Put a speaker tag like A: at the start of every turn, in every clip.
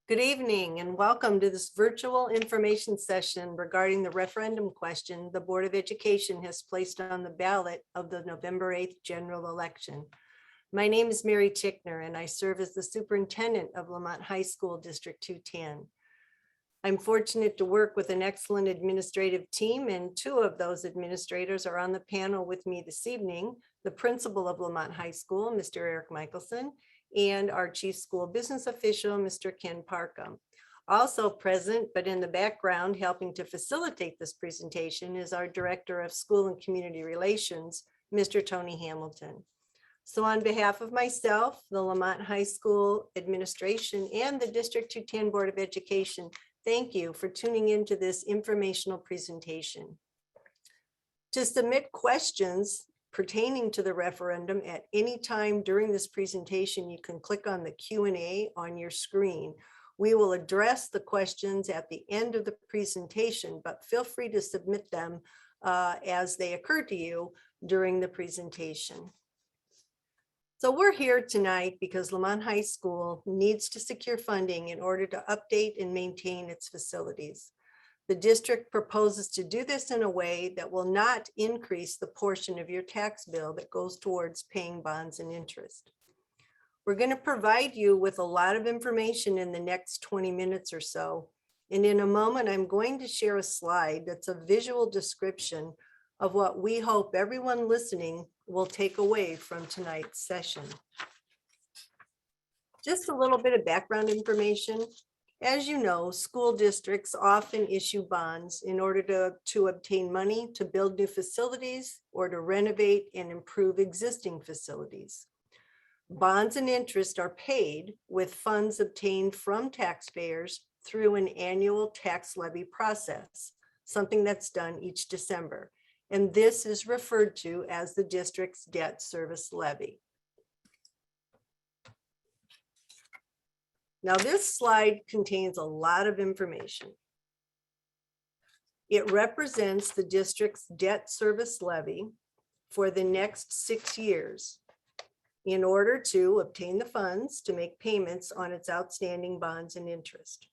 A: Good evening and welcome to this virtual information session regarding the referendum question the Board of Education has placed on the ballot of the November 8th general election. My name is Mary Tickner and I serve as the superintendent of Lemont High School District 210. I'm fortunate to work with an excellent administrative team, and two of those administrators are on the panel with me this evening: the principal of Lemont High School, Mr. Eric Michelson, and our chief school business official, Mr. Ken Parkham. Also present, but in the background helping to facilitate this presentation, is our director of school and community relations, Mr. Tony Hamilton. So on behalf of myself, the Lemont High School administration, and the District 210 Board of Education, thank you for tuning into this informational presentation. To submit questions pertaining to the referendum at any time during this presentation, you can click on the Q&A on your screen. We will address the questions at the end of the presentation, but feel free to submit them as they occur to you during the presentation. So we're here tonight because Lemont High School needs to secure funding in order to update and maintain its facilities. The district proposes to do this in a way that will not increase the portion of your tax bill that goes towards paying bonds and interest. We're going to provide you with a lot of information in the next 20 minutes or so. And in a moment, I'm going to share a slide that's a visual description of what we hope everyone listening will take away from tonight's session. Just a little bit of background information. As you know, school districts often issue bonds in order to obtain money to build new facilities or to renovate and improve existing facilities. Bonds and interest are paid with funds obtained from taxpayers through an annual tax levy process, something that's done each December. And this is referred to as the district's debt service levy. Now, this slide contains a lot of information. It represents the district's debt service levy for the next 6 years in order to obtain the funds to make payments on its outstanding bonds and interest.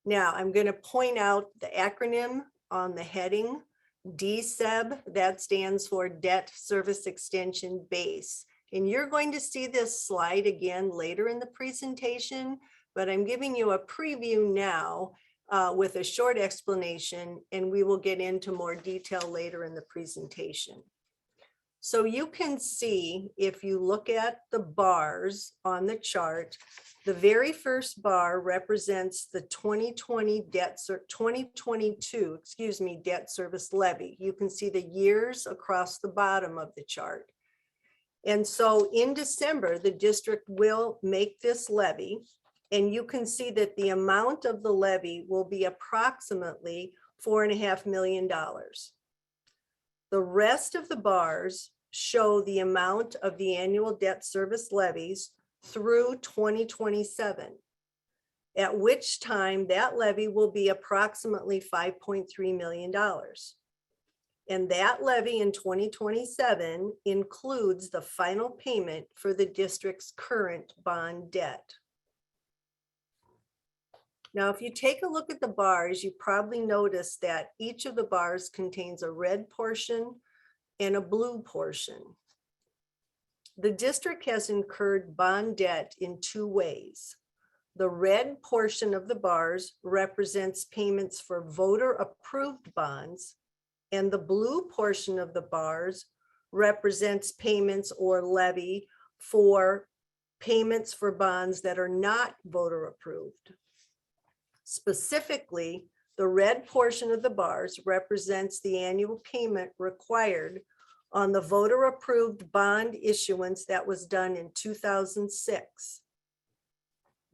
A: Now, I'm going to point out the acronym on the heading, DSEB, that stands for Debt Service Extension Base. And you're going to see this slide again later in the presentation, but I'm giving you a preview now with a short explanation, and we will get into more detail later in the presentation. So you can see, if you look at the bars on the chart, the very first bar represents the 2022 debt service levy. You can see the years across the bottom of the chart. And so in December, the district will make this levy, and you can see that the amount of the levy will be approximately $4.5 million. The rest of the bars show the amount of the annual debt service levies through 2027, at which time that levy will be approximately $5.3 million. And that levy in 2027 includes the final payment for the district's current bond debt. Now, if you take a look at the bars, you probably notice that each of the bars contains a red portion and a blue portion. The district has incurred bond debt in two ways. The red portion of the bars represents payments for voter-approved bonds, and the blue portion of the bars represents payments or levy for payments for bonds that are not voter-approved. Specifically, the red portion of the bars represents the annual payment required on the voter-approved bond issuance that was done in 2006.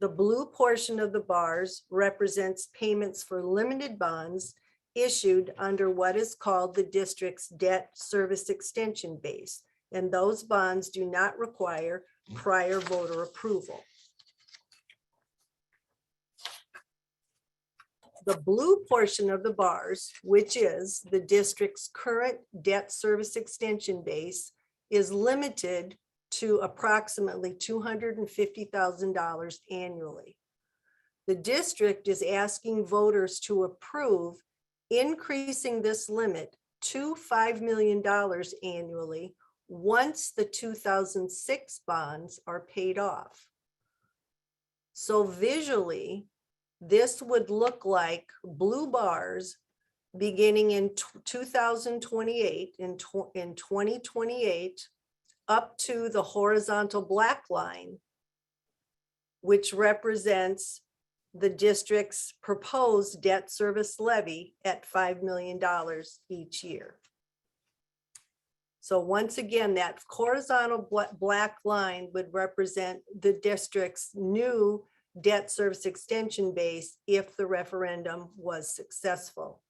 A: The blue portion of the bars represents payments for limited bonds issued under what is called the district's debt service extension base, and those bonds do not require prior voter approval. The blue portion of the bars, which is the district's current debt service extension base, is limited to approximately $250,000 annually. The district is asking voters to approve increasing this limit to $5 million annually once the 2006 bonds are paid off. So visually, this would look like blue bars beginning in 2028, in 2028, up to the horizontal black line, which represents the district's proposed debt service levy at $5 million each year. So once again, that horizontal black line would represent the district's new debt service extension base if the referendum was successful.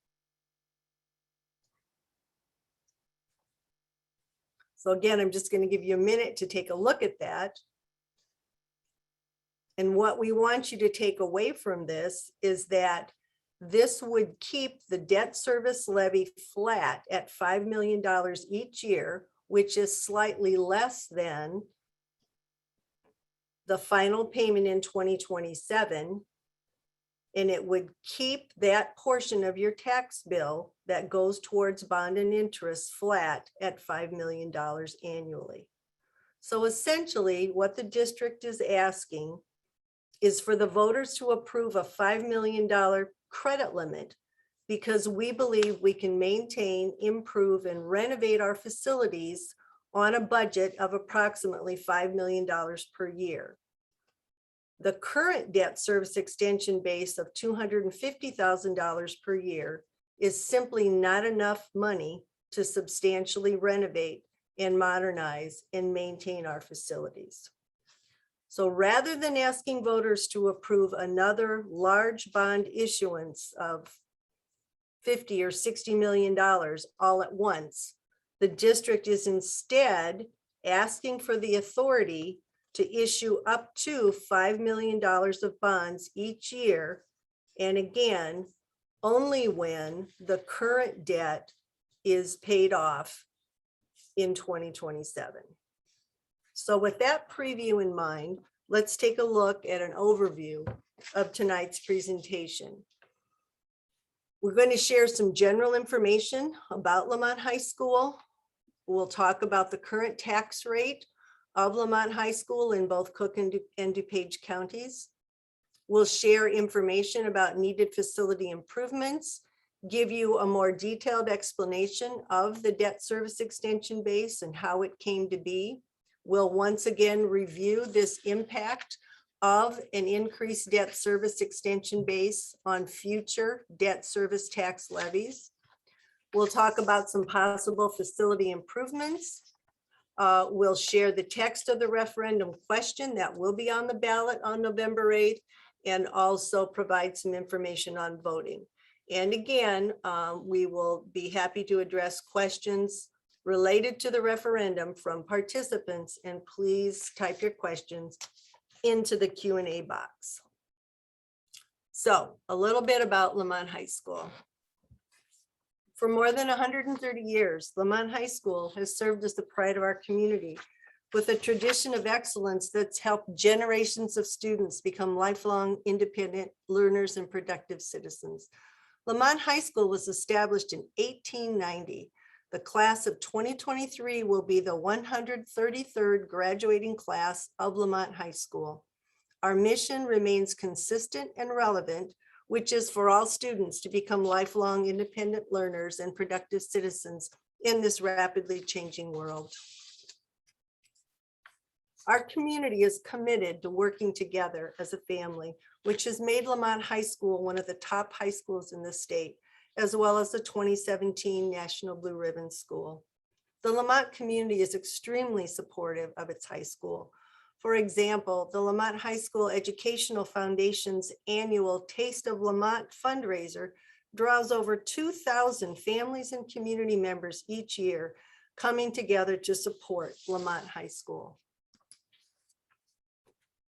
A: So again, I'm just going to give you a minute to take a look at that. And what we want you to take away from this is that this would keep the debt service levy flat at $5 million each year, which is slightly less than the final payment in 2027. And it would keep that portion of your tax bill that goes towards bond and interest flat at $5 million annually. So essentially, what the district is asking is for the voters to approve a $5 million credit limit, because we believe we can maintain, improve, and renovate our facilities on a budget of approximately $5 million per year. The current debt service extension base of $250,000 per year is simply not enough money to substantially renovate and modernize and maintain our facilities. So rather than asking voters to approve another large bond issuance of $50 or $60 million all at once, the district is instead asking for the authority to issue up to $5 million of bonds each year. And again, only when the current debt is paid off in 2027. So with that preview in mind, let's take a look at an overview of tonight's presentation. We're going to share some general information about Lemont High School. We'll talk about the current tax rate of Lemont High School in both Cook and DuPage counties. We'll share information about needed facility improvements, give you a more detailed explanation of the debt service extension base and how it came to be. We'll once again review this impact of an increased debt service extension base on future debt service tax levies. We'll talk about some possible facility improvements. We'll share the text of the referendum question that will be on the ballot on November 8th, and also provide some information on voting. And again, we will be happy to address questions related to the referendum from participants, and please type your questions into the Q&A box. So a little bit about Lemont High School. For more than 130 years, Lemont High School has served as the pride of our community, with a tradition of excellence that's helped generations of students become lifelong independent learners and productive citizens. Lemont High School was established in 1890. The class of 2023 will be the 133rd graduating class of Lemont High School. Our mission remains consistent and relevant, which is for all students to become lifelong independent learners and productive citizens in this rapidly changing world. Our community is committed to working together as a family, which has made Lemont High School one of the top high schools in the state, as well as the 2017 National Blue Ribbon School. The Lemont community is extremely supportive of its high school. For example, the Lemont High School Educational Foundation's annual Taste of Lemont fundraiser draws over 2,000 families and community members each year, coming together to support Lemont High School.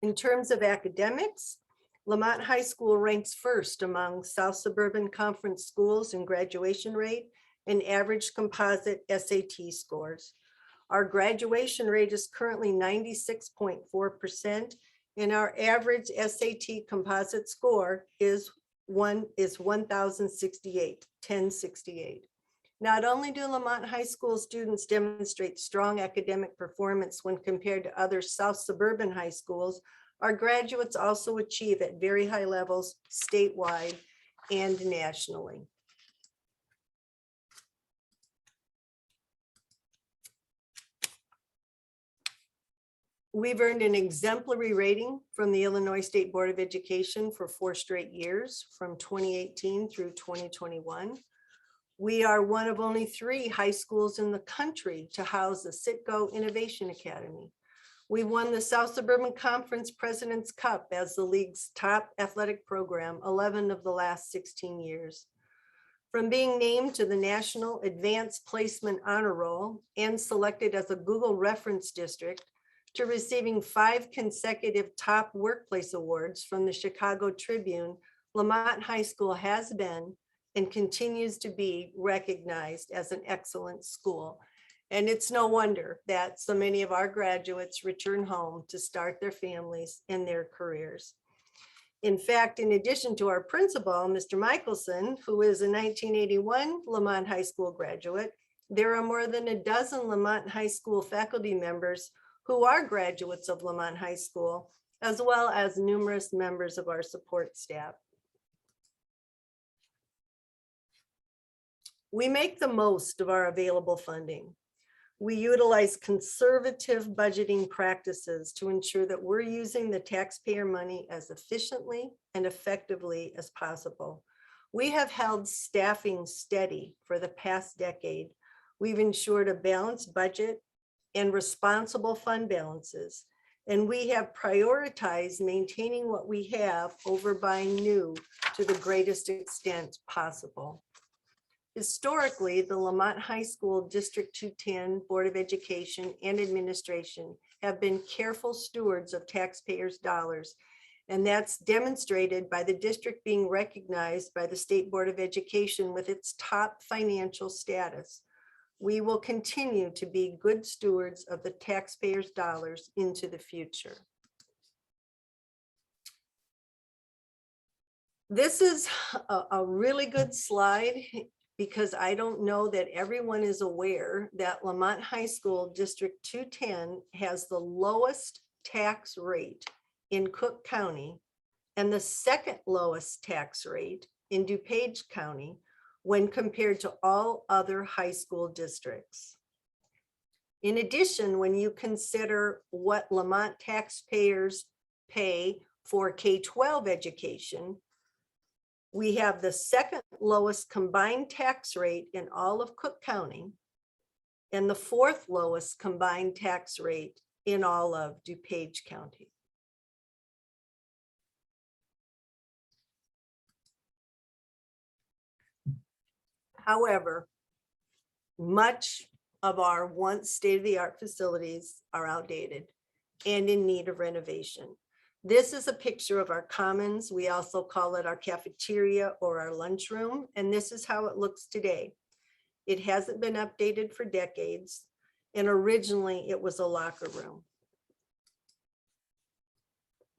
A: In terms of academics, Lemont High School ranks first among South Suburban Conference schools in graduation rate and average composite SAT scores. Our graduation rate is currently 96.4%, and our average SAT composite score is 1068, 1068. Not only do Lemont High School students demonstrate strong academic performance when compared to other South suburban high schools, our graduates also achieve at very high levels statewide and nationally. We've earned an exemplary rating from the Illinois State Board of Education for 4 straight years, from 2018 through 2021. We are one of only 3 high schools in the country to house the Citgo Innovation Academy. We won the South Suburban Conference President's Cup as the league's top athletic program 11 of the last 16 years. From being named to the National Advanced Placement Honor Roll and selected as a Google Reference District, to receiving 5 consecutive top workplace awards from the Chicago Tribune, Lemont High School has been and continues to be recognized as an excellent school. And it's no wonder that so many of our graduates return home to start their families and their careers. In fact, in addition to our principal, Mr. Michelson, who is a 1981 Lemont High School graduate, there are more than a dozen Lemont High School faculty members who are graduates of Lemont High School, as well as numerous members of our support staff. We make the most of our available funding. We utilize conservative budgeting practices to ensure that we're using the taxpayer money as efficiently and effectively as possible. We have held staffing steady for the past decade. We've ensured a balanced budget and responsible fund balances. And we have prioritized maintaining what we have over buying new to the greatest extent possible. Historically, the Lemont High School District 210 Board of Education and Administration have been careful stewards of taxpayers' dollars. And that's demonstrated by the district being recognized by the State Board of Education with its top financial status. We will continue to be good stewards of the taxpayers' dollars into the future. This is a really good slide because I don't know that everyone is aware that Lemont High School District 210 has the lowest tax rate in Cook County and the second lowest tax rate in DuPage County when compared to all other high school districts. In addition, when you consider what Lemont taxpayers pay for K-12 education, we have the second lowest combined tax rate in all of Cook County and the 4th lowest combined tax rate in all of DuPage County. However, much of our once state-of-the-art facilities are outdated and in need of renovation. This is a picture of our commons. We also call it our cafeteria or our lunchroom, and this is how it looks today. It hasn't been updated for decades, and originally it was a locker room.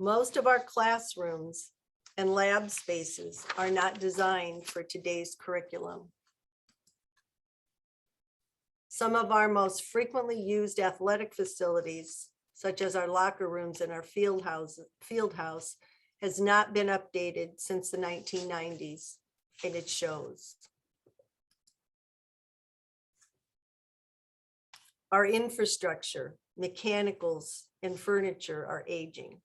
A: Most of our classrooms and lab spaces are not designed for today's curriculum. Some of our most frequently used athletic facilities, such as our locker rooms and our field house, has not been updated since the 1990s, and it shows. Our infrastructure, mechanicals, and furniture are aging.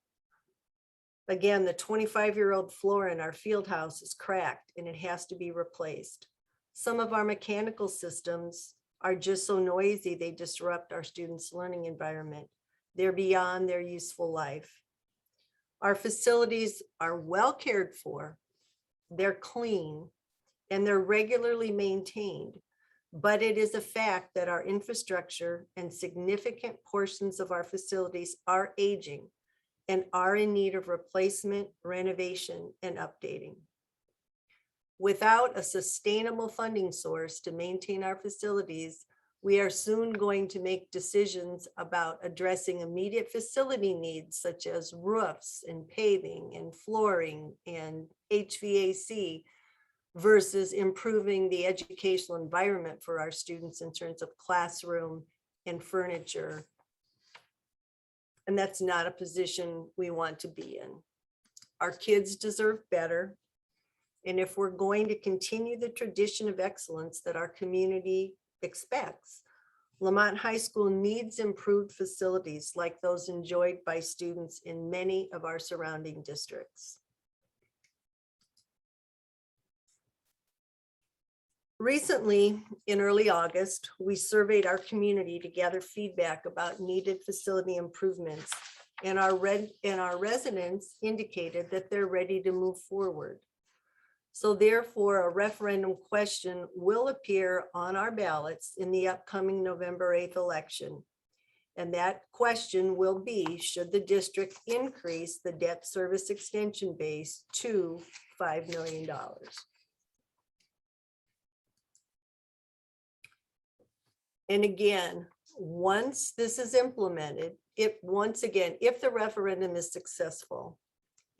A: Again, the 25-year-old floor in our field house is cracked and it has to be replaced. Some of our mechanical systems are just so noisy they disrupt our students' learning environment. They're beyond their useful life. Our facilities are well cared for, they're clean, and they're regularly maintained. But it is a fact that our infrastructure and significant portions of our facilities are aging and are in need of replacement, renovation, and updating. Without a sustainable funding source to maintain our facilities, We are soon going to make decisions about addressing immediate facility needs such as roofs and paving and flooring and HVAC versus improving the educational environment for our students in terms of classroom and furniture. And that's not a position we want to be in. Our kids deserve better. And if we're going to continue the tradition of excellence that our community expects, Lemont High School needs improved facilities like those enjoyed by students in many of our surrounding districts. Recently, in early August, we surveyed our community to gather feedback about needed facility improvements, and our residents indicated that they're ready to move forward. So therefore, a referendum question will appear on our ballots in the upcoming November 8th election. And that question will be, should the district increase the debt service extension base to $5 million? And again, once this is implemented, if the referendum is successful,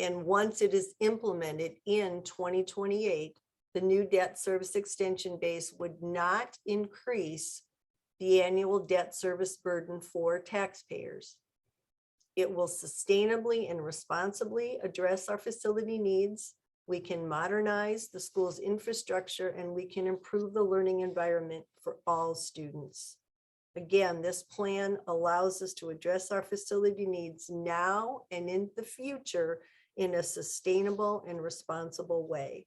A: and once it is implemented in 2028, the new debt service extension base would not increase the annual debt service burden for taxpayers. It will sustainably and responsibly address our facility needs. We can modernize the school's infrastructure, and we can improve the learning environment for all students. Again, this plan allows us to address our facility needs now and in the future in a sustainable and responsible way.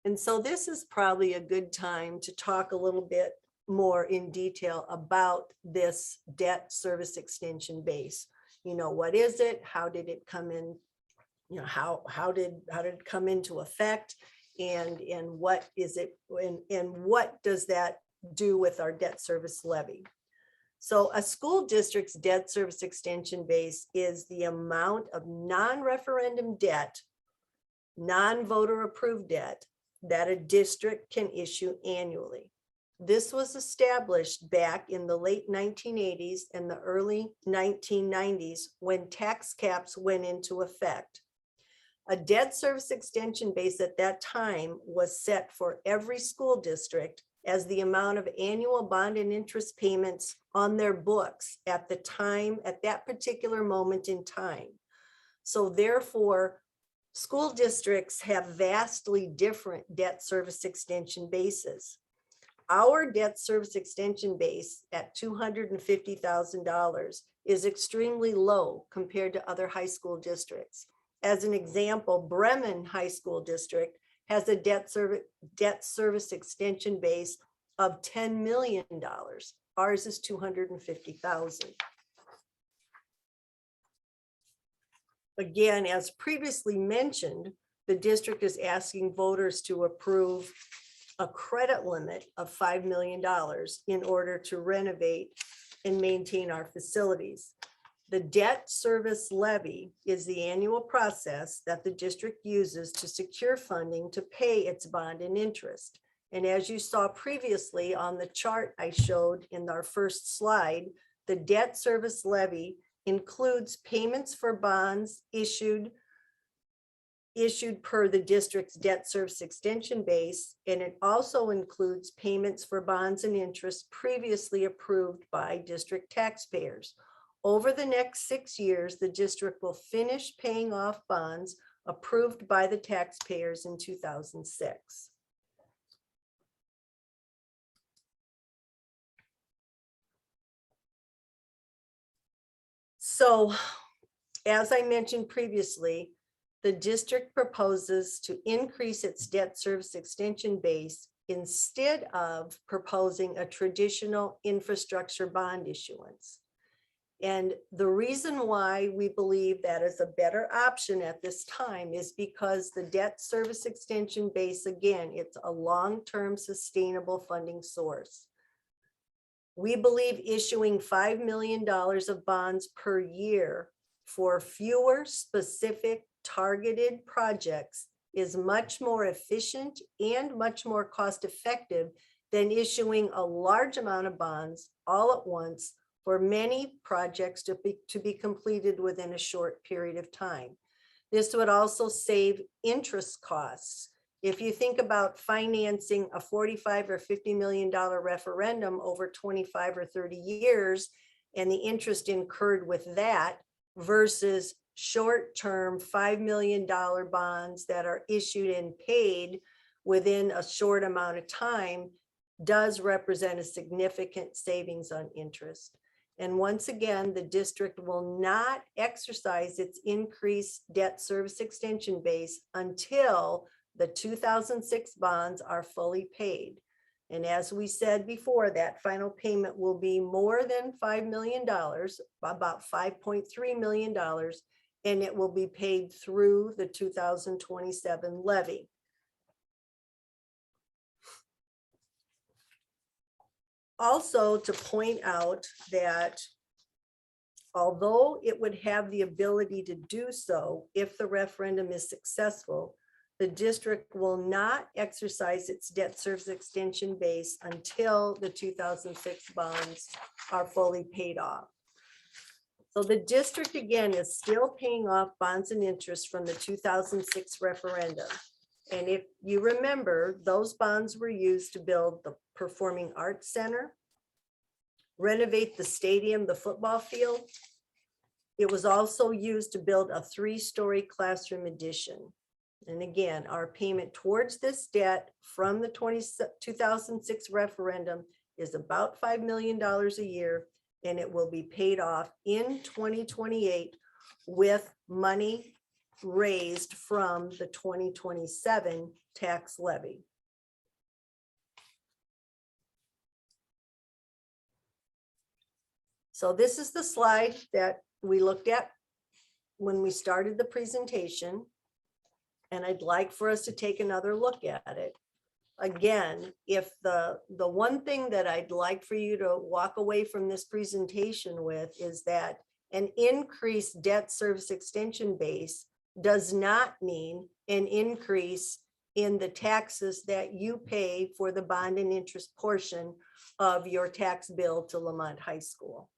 A: And so this is probably a good time to talk a little bit more in detail about this debt service extension base. You know, what is it? How did it come in? You know, how did it come into effect? And what is it? And what does that do with our debt service levy? So a school district's debt service extension base is the amount of non-referendum debt, non-voter approved debt that a district can issue annually. This was established back in the late 1980s and the early 1990s when tax caps went into effect. A debt service extension base at that time was set for every school district as the amount of annual bond and interest payments on their books at the time, at that particular moment in time. So therefore, school districts have vastly different debt service extension bases. Our debt service extension base at $250,000 is extremely low compared to other high school districts. As an example, Bremen High School District has a debt service extension base of $10 million. Ours is $250,000. Again, as previously mentioned, the district is asking voters to approve a credit limit of $5 million in order to renovate and maintain our facilities. The debt service levy is the annual process that the district uses to secure funding to pay its bond and interest. And as you saw previously on the chart I showed in our first slide, the debt service levy includes payments for bonds issued per the district's debt service extension base, and it also includes payments for bonds and interest previously approved by district taxpayers. Over the next 6 years, the district will finish paying off bonds approved by the taxpayers in 2006. So, as I mentioned previously, the district proposes to increase its debt service extension base instead of proposing a traditional infrastructure bond issuance. And the reason why we believe that is a better option at this time is because the debt service extension base, again, it's a long-term sustainable funding source. We believe issuing $5 million of bonds per year for fewer specific targeted projects is much more efficient and much more cost effective than issuing a large amount of bonds all at once for many projects to be completed within a short period of time. This would also save interest costs. If you think about financing a $45 or $50 million referendum over 25 or 30 years, and the interest incurred with that versus short-term $5 million bonds that are issued and paid within a short amount of time, does represent a significant savings on interest. And once again, the district will not exercise its increased debt service extension base until the 2006 bonds are fully paid. And as we said before, that final payment will be more than $5 million, about $5.3 million, and it will be paid through the 2027 levy. Also, to point out that although it would have the ability to do so if the referendum is successful, the district will not exercise its debt service extension base until the 2006 bonds are fully paid off. So the district, again, is still paying off bonds and interest from the 2006 referendum. And if you remember, those bonds were used to build the Performing Arts Center, renovate the stadium, the football field. It was also used to build a 3-story classroom addition. And again, our payment towards this debt from the 2006 referendum is about $5 million a year, and it will be paid off in 2028 with money raised from the 2027 tax levy. So this is the slide that we looked at when we started the presentation, and I'd like for us to take another look at it. Again, if the one thing that I'd like for you to walk away from this presentation with is that an increased debt service extension base does not mean an increase in the taxes that you pay for the bond and interest portion of your tax bill to Lemont High School.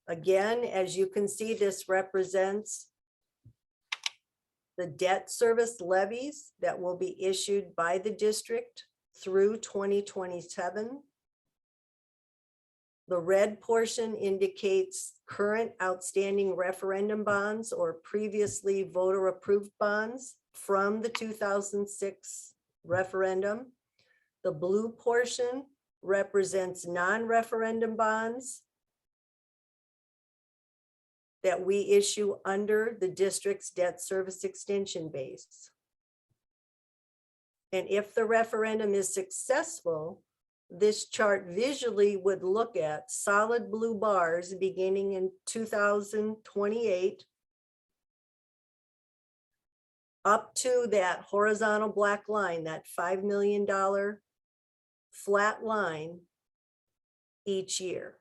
A: Again, as you can see, this represents the debt service levies that will be issued by the district through 2027. The red portion indicates current outstanding referendum bonds or previously voter approved bonds from the 2006 referendum. The blue portion represents non-referendum bonds that we issue under the district's debt service extension base. And if the referendum is successful, this chart visually would look at solid blue bars beginning in 2028 up to that horizontal black line, that $5 million flat line each year.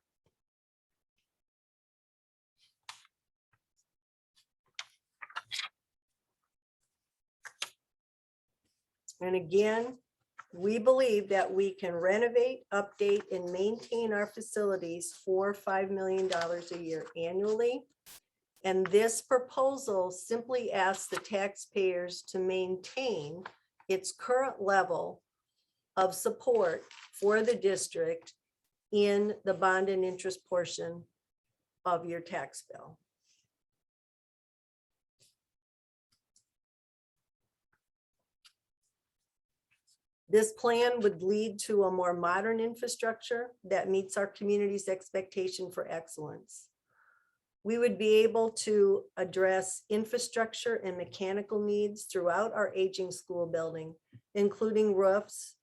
A: And again, we believe that we can renovate, update, and maintain our facilities for $5 million a year annually. And this proposal simply asks the taxpayers to maintain its current level of support for the district in the bond and interest portion of your tax bill. This plan would lead to a more modern infrastructure that meets our community's expectation for excellence. We would be able to address infrastructure and mechanical needs throughout our aging school building, including roofs,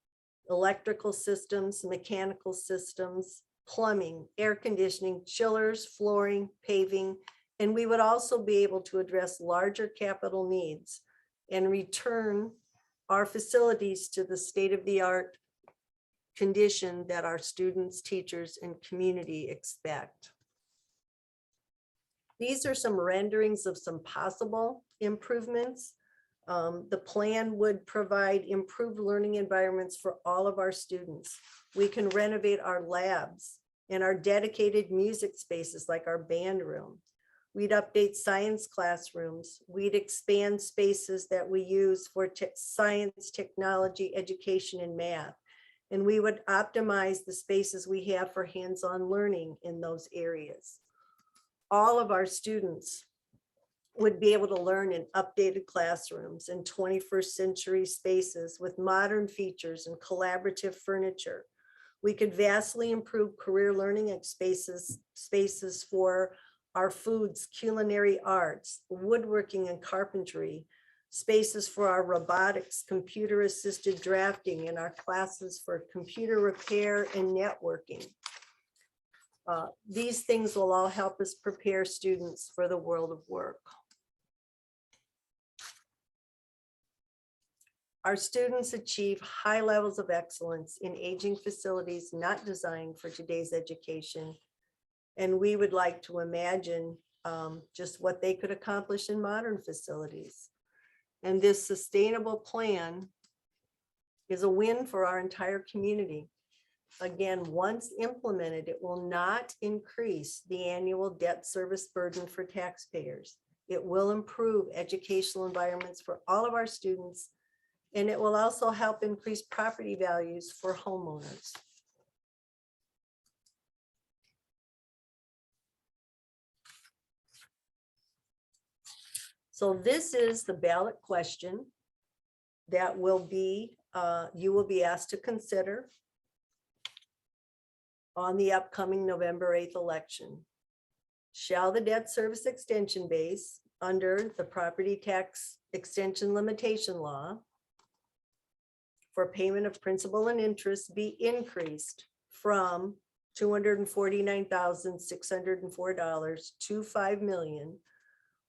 A: electrical systems, mechanical systems, plumbing, air conditioning, chillers, flooring, paving, and we would also be able to address larger capital needs and return our facilities to the state-of-the-art condition that our students, teachers, and community expect. These are some renderings of some possible improvements. The plan would provide improved learning environments for all of our students. We can renovate our labs and our dedicated music spaces like our band room. We'd update science classrooms. We'd expand spaces that we use for science, technology, education, and math. And we would optimize the spaces we have for hands-on learning in those areas. All of our students would be able to learn in updated classrooms and 21st century spaces with modern features and collaborative furniture. We could vastly improve career learning spaces for our foods, culinary arts, woodworking and carpentry, spaces for our robotics, computer-assisted drafting, and our classes for computer repair and networking. These things will all help us prepare students for the world of work. Our students achieve high levels of excellence in aging facilities not designed for today's education. And we would like to imagine just what they could accomplish in modern facilities. And this sustainable plan is a win for our entire community. Again, once implemented, it will not increase the annual debt service burden for taxpayers. It will improve educational environments for all of our students, and it will also help increase property values for homeowners. So this is the ballot question that will be, you will be asked to consider on the upcoming November 8th election. Shall the debt service extension base under the property tax extension limitation law for payment of principal and interest be increased from $249,604 to $5 million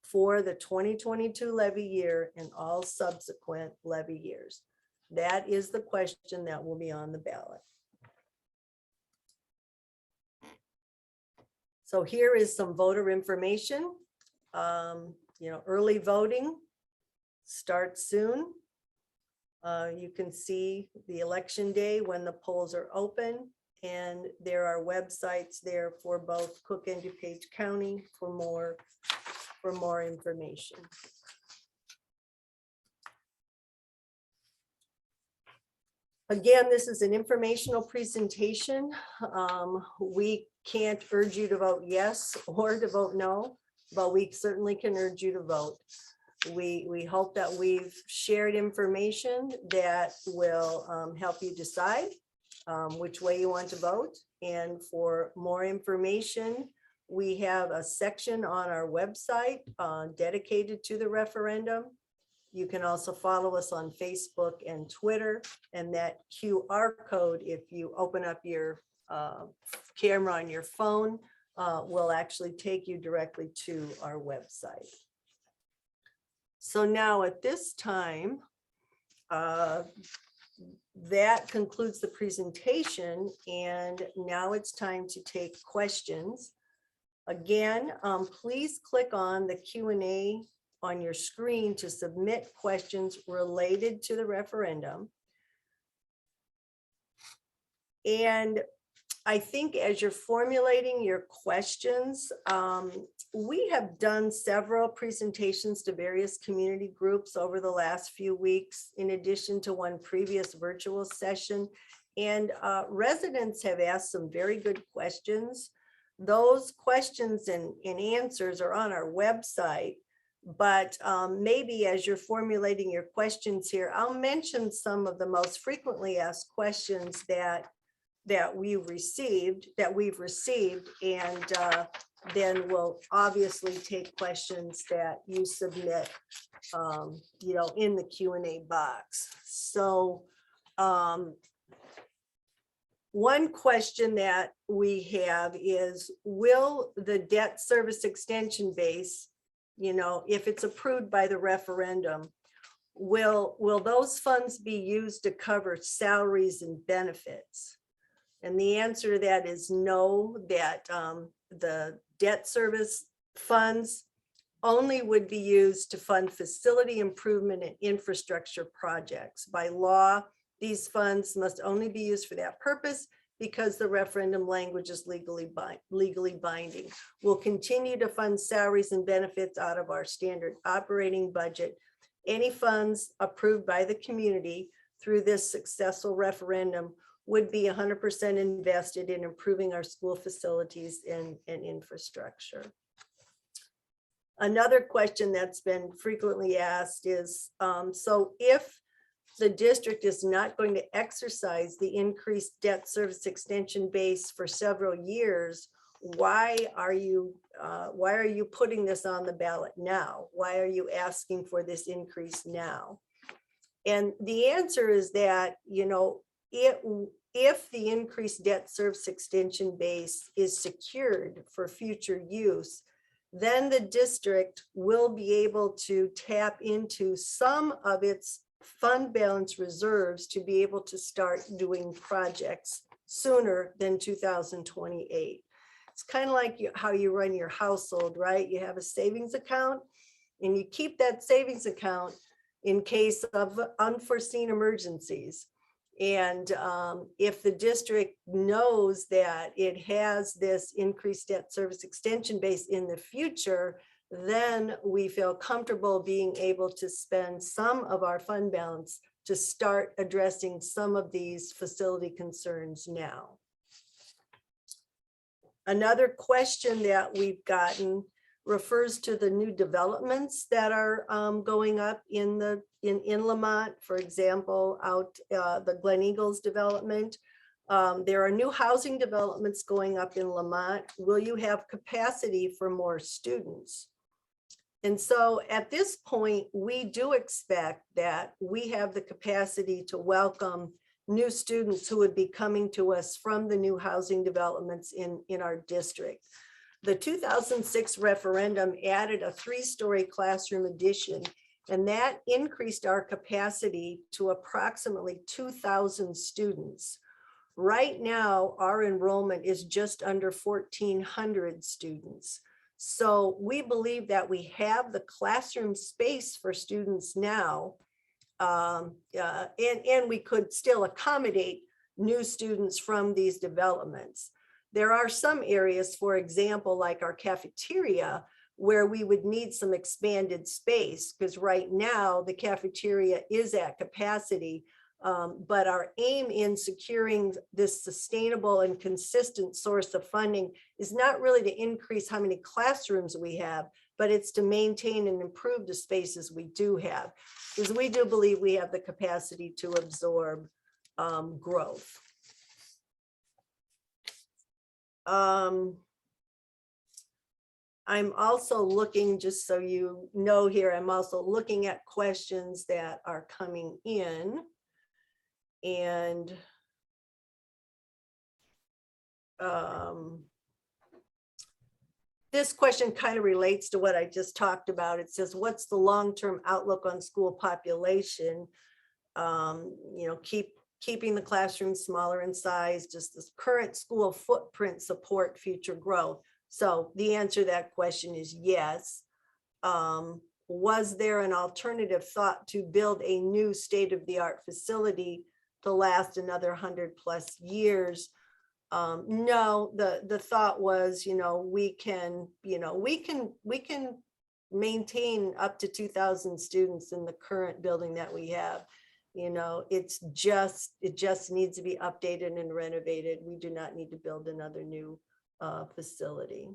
A: for the 2022 levy year and all subsequent levy years? That is the question that will be on the ballot. So here is some voter information. Early voting starts soon. You can see the election day when the polls are open, and there are websites there for both Cook and DuPage County for more information. Again, this is an informational presentation. We can't urge you to vote yes or to vote no, but we certainly can urge you to vote. We hope that we've shared information that will help you decide which way you want to vote. And for more information, we have a section on our website dedicated to the referendum. You can also follow us on Facebook and Twitter, and that QR code, if you open up your camera on your phone, will actually take you directly to our website. So now at this time, that concludes the presentation, and now it's time to take questions. Again, please click on the Q&A on your screen to submit questions related to the referendum. And I think as you're formulating your questions, we have done several presentations to various community groups over the last few weeks, in addition to one previous virtual session. And residents have asked some very good questions. Those questions and answers are on our website. But maybe as you're formulating your questions here, I'll mention some of the most frequently asked questions that we've received, and then we'll obviously take questions that you submit, in the Q&A box. So one question that we have is, will the debt service extension base, if it's approved by the referendum, will those funds be used to cover salaries and benefits? And the answer to that is no, that the debt service funds only would be used to fund facility improvement and infrastructure projects. By law, these funds must only be used for that purpose because the referendum language is legally binding. We'll continue to fund salaries and benefits out of our standard operating budget. Any funds approved by the community through this successful referendum would be 100% invested in improving our school facilities and infrastructure. Another question that's been frequently asked is, so if the district is not going to exercise the increased debt service extension base for several years, why are you putting this on the ballot now? Why are you asking for this increase now? And the answer is that, you know, if the increased debt service extension base is secured for future use, then the district will be able to tap into some of its fund balance reserves to be able to start doing projects sooner than 2028. It's kind of like how you run your household, right? You have a savings account and you keep that savings account in case of unforeseen emergencies. And if the district knows that it has this increased debt service extension base in the future, then we feel comfortable being able to spend some of our fund balance to start addressing some of these facility concerns now. Another question that we've gotten refers to the new developments that are going up in Lemont. For example, out the Glen Eagles development. There are new housing developments going up in Lemont. Will you have capacity for more students? And so at this point, we do expect that we have the capacity to welcome new students who would be coming to us from the new housing developments in our district. The 2006 referendum added a 3-story classroom addition, and that increased our capacity to approximately 2,000 students. Right now, our enrollment is just under 1,400 students. So we believe that we have the classroom space for students now, and we could still accommodate new students from these developments. There are some areas, for example, like our cafeteria, where we would need some expanded space, because right now the cafeteria is at capacity. But our aim in securing this sustainable and consistent source of funding is not really to increase how many classrooms we have, but it's to maintain and improve the spaces we do have, because we do believe we have the capacity to absorb growth. I'm also looking, just so you know here, I'm also looking at questions that are coming in. And this question kind of relates to what I just talked about. It says, what's the long-term outlook on school population? You know, keeping the classrooms smaller in size, just this current school footprint support future growth? So the answer to that question is yes. Was there an alternative thought to build a new state-of-the-art facility to last another 100+ years? No, the thought was, you know, we can maintain up to 2,000 students in the current building that we have. You know, it just needs to be updated and renovated. We do not need to build another new facility.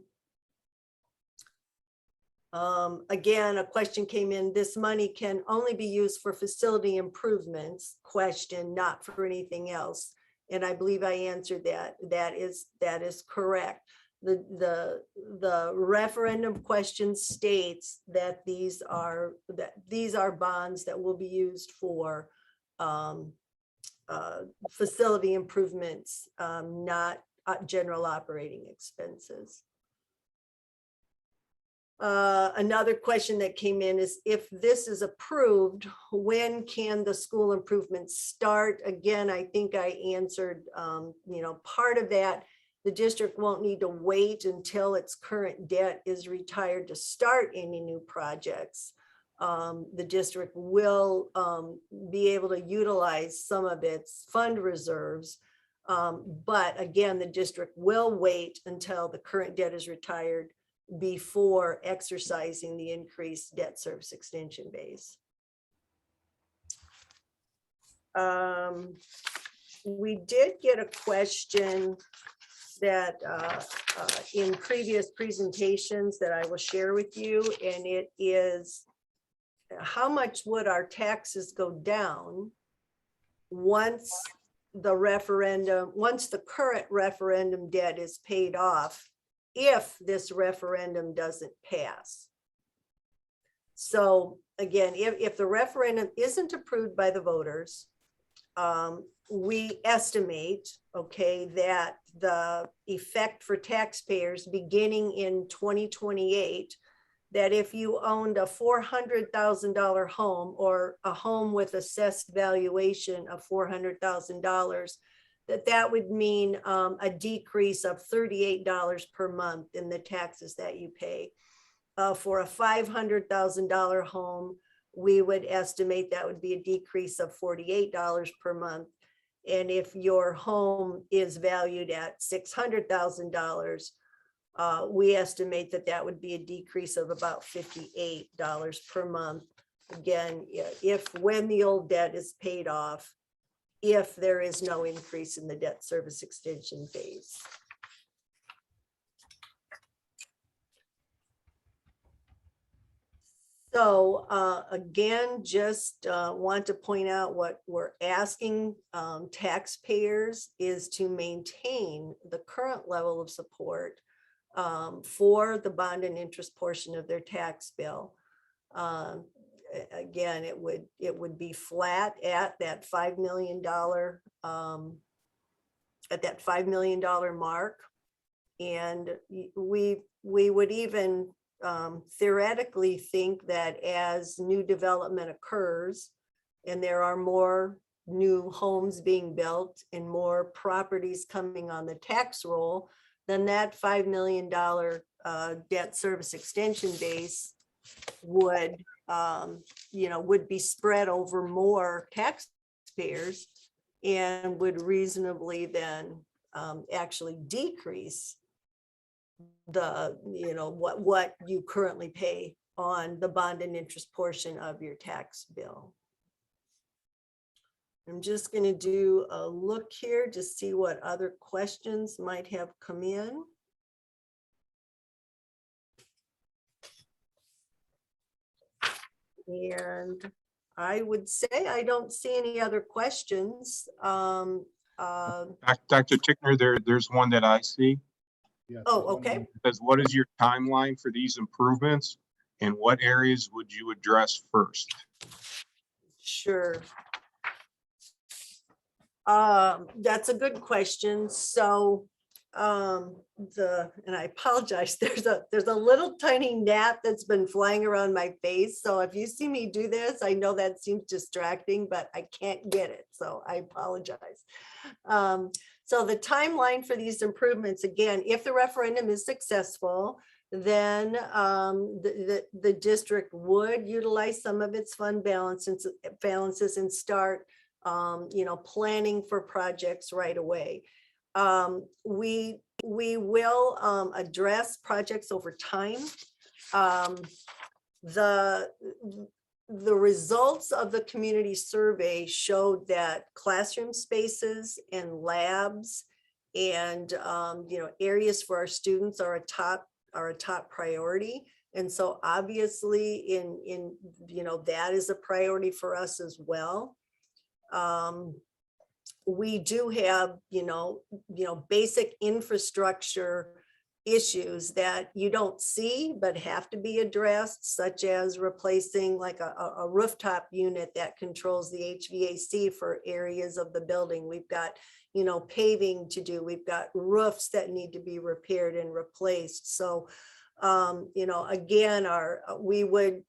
A: Again, a question came in, this money can only be used for facility improvements, question, not for anything else. And I believe I answered that. That is correct. The referendum question states that these are bonds that will be used for facility improvements, not general operating expenses. Another question that came in is, if this is approved, when can the school improvements start? Again, I think I answered, you know, part of that. The district won't need to wait until its current debt is retired to start any new projects. The district will be able to utilize some of its fund reserves. But again, the district will wait until the current debt is retired before exercising the increased debt service extension base. We did get a question that in previous presentations that I will share with you, and it is, how much would our taxes go down once the current referendum debt is paid off, if this referendum doesn't pass? So again, if the referendum isn't approved by the voters, we estimate, okay, that the effect for taxpayers beginning in 2028, that if you owned a $400,000 home or a home with assessed valuation of $400,000, that would mean a decrease of $38 per month in the taxes that you pay. For a $500,000 home, we would estimate that would be a decrease of $48 per month. And if your home is valued at $600,000, we estimate that would be a decrease of about $58 per month. Again, when the old debt is paid off, if there is no increase in the debt service extension phase. So again, just want to point out what we're asking taxpayers is to maintain the current level of support for the bond and interest portion of their tax bill. Again, it would be flat at that $5 million mark, and we would even theoretically think that as new development occurs and there are more new homes being built and more properties coming on the tax roll, then that $5 million debt service extension base would be spread over more taxpayers and would reasonably then actually decrease the what you currently pay on the bond and interest portion of your tax bill. I'm just going to do a look here to see what other questions might have come in. And I would say I don't see any other questions.
B: Dr. Tickner, there's one that I see.
C: Yes.
A: Oh, okay.
B: It says, what is your timeline for these improvements and what areas would you address first?
A: Sure. That's a good question. So and I apologize, there's a little tiny gnat that's been flying around my face. So if you see me do this, I know that seems distracting, but I can't get it. So I apologize. So the timeline for these improvements, again, if the referendum is successful, then the district would utilize some of its fund balances and start planning for projects right away. We will address projects over time. The results of the community survey showed that classroom spaces and labs and areas for our students are a top priority. And so obviously in that is a priority for us as well. We do have, basic infrastructure issues that you don't see but have to be addressed, such as replacing like a rooftop unit that controls the HVAC for areas of the building. We've got, paving to do. We've got roofs that need to be repaired and replaced. So, again, we would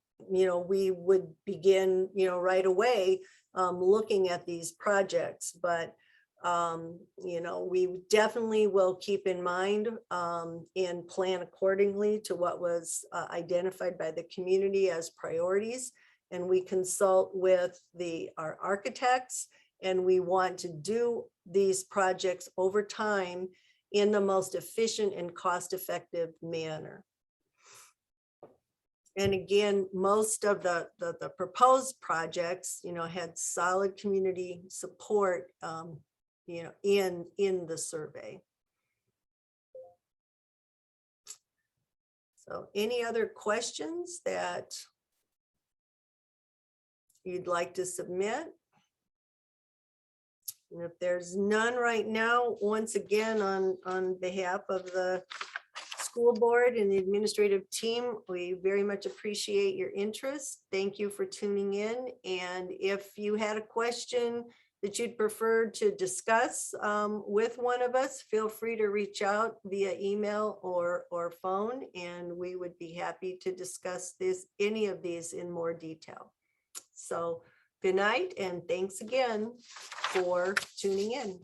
A: begin, right away looking at these projects, but You know, we definitely will keep in mind and plan accordingly to what was identified by the community as priorities. And we consult with our architects, and we want to do these projects over time in the most efficient and cost-effective manner. And again, most of the proposed projects, you know, had solid community support, you know, in the survey. So any other questions that you'd like to submit? And if there's none right now, once again, on behalf of the school board and the administrative team, we very much appreciate your interest. Thank you for tuning in. And if you had a question that you'd prefer to discuss with one of us, feel free to reach out via email or phone, and we would be happy to discuss any of these in more detail. So good night, and thanks again for tuning in.